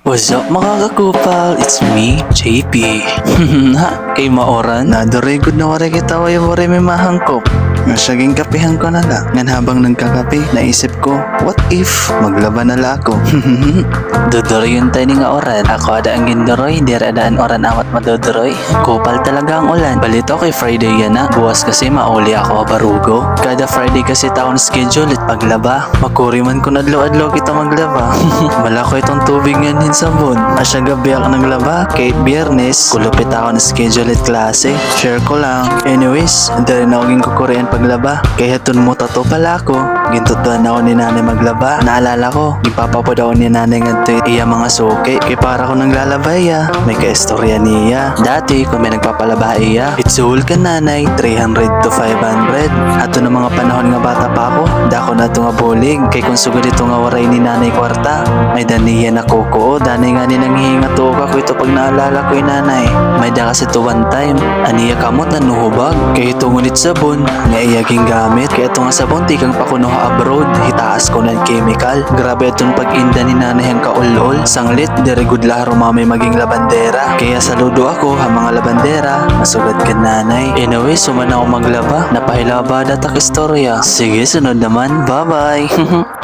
What's up mga kakupal? It's me, JP. Ha, kay maoran. Nadoray good na wari kita wayo wari may mahangkop. Nasyaging kapihan ko na lang. Ngan habang nagkakape, naisip ko, what if maglaban na la ako? Dodoroy yung tayo nga oran. Ako ada ang gindoroy, di adaan oran awat madodoroy. Kupal talaga ang ulan. Balito kay Friday yan na. Buwas kasi mauli ako barugo. Kada Friday kasi taon schedule at paglaba. Makuri man ko nadlo-adlo kita maglaba. Wala ko itong tubig ngayon sabon. Asya gabi ako naglaba. Kahit biyernes, kulupit ako na schedule at klase. Share ko lang. Anyways, hindi rin ako ging kukurian paglaba. Kaya tun mo tato pala ako. Gintutuan ako ni nanay maglaba. Naalala ko, ipapapod ako ni nanay nga iya mga suki. Kaya para ko naglalaba iya. May kaistorya niya. Dati, kung may nagpapalaba iya, itsuhul ka nanay, 300 to 500. Ato ng mga panahon nga bata pa ako, dako na ito nga bulig. Kaya kung sugod ito nga waray ni nanay kwarta, may daniya na kuko. Danay nga ni nanghihinga to ko ito pag naalala ko yung nanay. May da kasi to one time, aniya kamot na nuhubag. Kaya ito ngunit sabon, nga iyaging gamit. Kaya ito nga sabon, tikang pakuno abroad, hitaas ko ng chemical. Grabe itong pag-inda ni nanay ang kaulol. Sanglit, dire good laro mamay maging labandera. Kaya saludo ako ha mga labandera, masugad ka nanay. Anyway, suman ako maglaba, napahilaba datak istorya. Sige, sunod naman, bye bye.